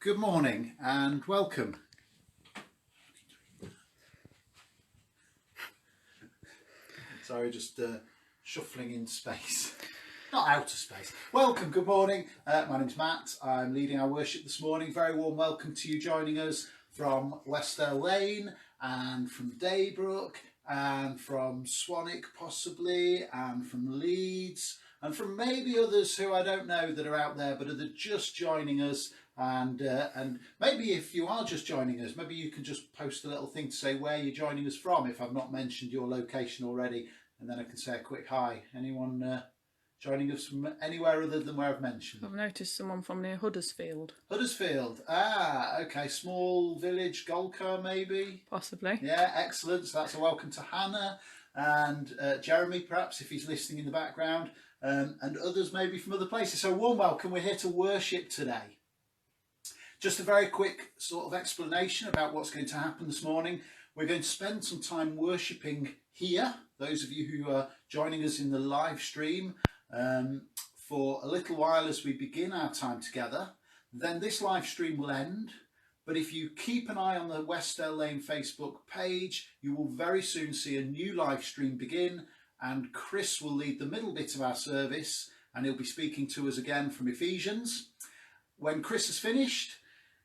Good morning and welcome. Sorry, just shuffling in space. Not outer space. Welcome, good morning. My name's Matt. I'm leading our worship this morning. Very warm welcome to you joining us from Westdale Lane and from Daybrook and from Swanwick possibly and from Leeds and from maybe others who I don't know that are out there but are just joining us. And maybe if you are just joining us, maybe you can just post a little thing to say where you're joining us from if I've not mentioned your location already, and then I can say a quick hi. Anyone joining us from anywhere other than where I've mentioned? I've noticed someone from near Huddersfield. Huddersfield, okay, small village, Golcar maybe? Possibly. Yeah, excellent. So that's a welcome to Hannah and Jeremy, perhaps, if he's listening in the background, and others maybe from other places. So warm welcome, we're here to worship today. Just a very quick sort of explanation about what's going to happen this morning. We're going to spend some time worshipping here, those of you who are joining us in the live stream, for a little while as we begin our time together. Then this live stream will end, but if you keep an eye on the Westdale Lane Facebook page, you will very soon see a new live stream begin, and Chris will lead the middle bit of our service, and he'll be speaking to us again from Ephesians. When Chris has finished,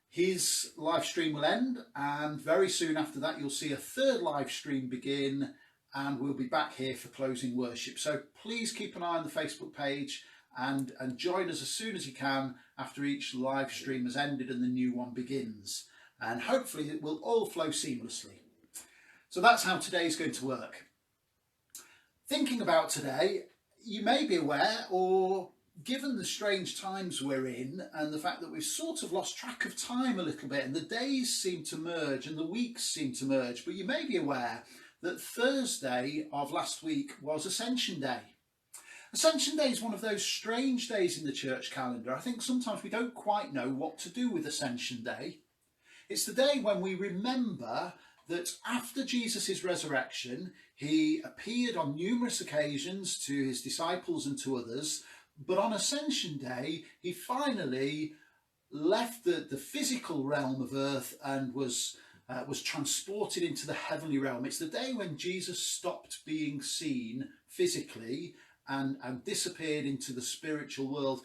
his live stream will end, and very soon after that you'll see a third live stream begin, and we'll be back here for closing worship. So please keep an eye on the Facebook page and join us as soon as you can after each live stream has ended and the new one begins. And hopefully it will all flow seamlessly. So that's how today's going to work. Thinking about today, you may be aware, or given the strange times we're in and the fact that we've sort of lost track of time a little bit and the days seem to merge and the weeks seem to merge, but you may be aware that Thursday of last week was Ascension Day. Ascension Day is one of those strange days in the church calendar. I think sometimes we don't quite know what to do with Ascension Day. It's the day when we remember that after Jesus' resurrection, he appeared on numerous occasions to his disciples and to others. But on Ascension Day, he finally left the physical realm of earth and was transported into the heavenly realm. It's the day when Jesus stopped being seen physically and disappeared into the spiritual world.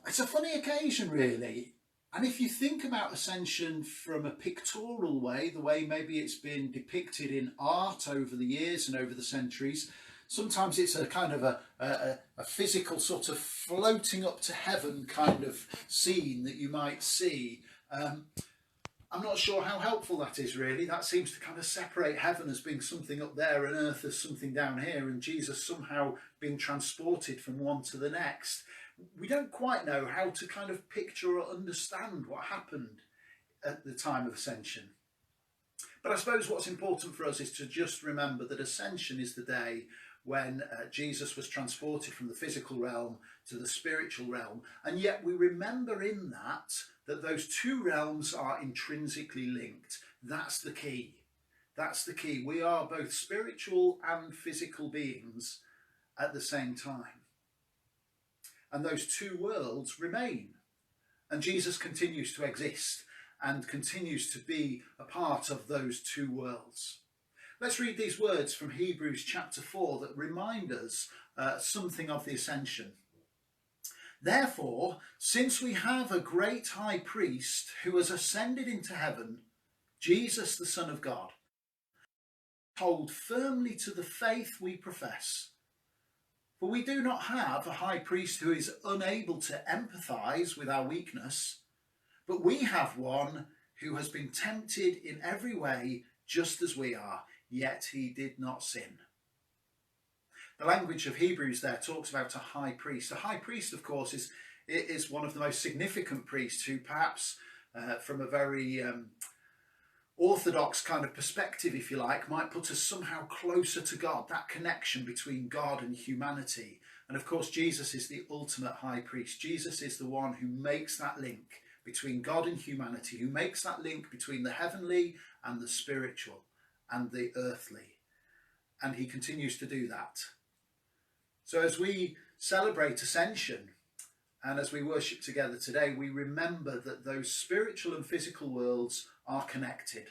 It's a funny occasion, really. And if you think about Ascension from a pictorial way, the way maybe it's been depicted in art over the years and over the centuries, sometimes it's a kind of a physical sort of floating up to heaven kind of scene that you might see. I'm not sure how helpful that is really. That seems to kind of separate heaven as being something up there and earth as something down here, and Jesus somehow being transported from one to the next. We don't quite know how to kind of picture or understand what happened at the time of Ascension. But I suppose what's important for us is to just remember that Ascension is the day when Jesus was transported from the physical realm to the spiritual realm. And yet we remember in that those two realms are intrinsically linked. That's the key. That's the key. We are both spiritual and physical beings at the same time. And those two worlds remain. And Jesus continues to exist and continues to be a part of those two worlds. Let's read these words from Hebrews chapter 4 that remind us something of the Ascension. Therefore, since we have a great high priest who has ascended into heaven, Jesus the Son of God, hold firmly to the faith we profess. For we do not have a high priest who is unable to empathise with our weakness, but we have one who has been tempted in every way just as we are, yet he did not sin. The language of Hebrews there talks about a high priest. A high priest, of course, is one of the most significant priests who perhaps from a very orthodox kind of perspective, if you like, might put us somehow closer to God, that connection between God and humanity. And of course, Jesus is the ultimate high priest. Jesus is the one who makes that link between God and humanity, who makes that link between the heavenly and the spiritual and the earthly. And he continues to do that. So as we celebrate Ascension, And as we worship together today, we remember that those spiritual and physical worlds are connected.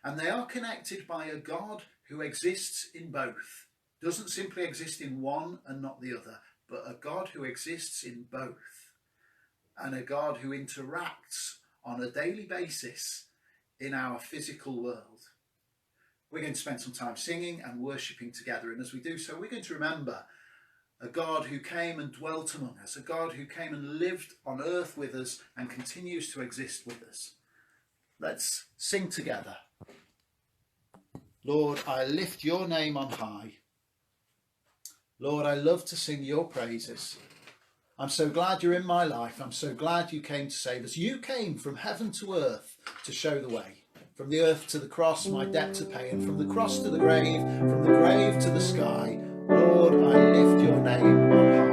And they are connected by a God who exists in both. Doesn't simply exist in one and not the other, but a God who exists in both. And a God who interacts on a daily basis in our physical world. We're going to spend some time singing and worshipping together. And as we do so, we're going to remember a God who came and dwelt among us, a God who came and lived on earth with us and continues to exist with us. Let's sing together. Lord, I lift your name on high. Lord, I love to sing your praises. I'm so glad you're in my life. I'm so glad you came to save us. You came from heaven to earth to show the way. From the earth to the cross, my debt to pay, and from the cross to the grave, from the grave to the sky. Lord, I lift your name on high.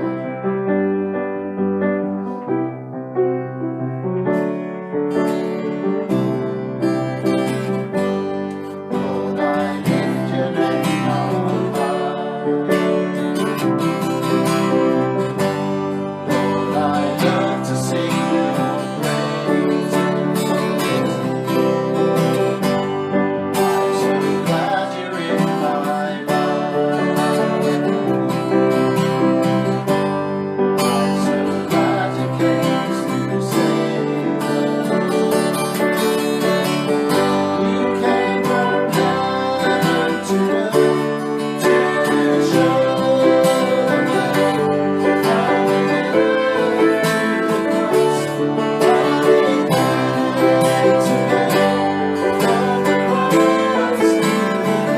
Lord, I lift your name on high. Lord, I love to sing your praises. I'm so glad you're in my life. I'm so glad you came to save us. You came from heaven to earth to show the way. From the earth to the cross, running way to go. From the cross to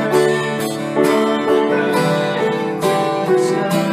the grave, from the grave to the sky.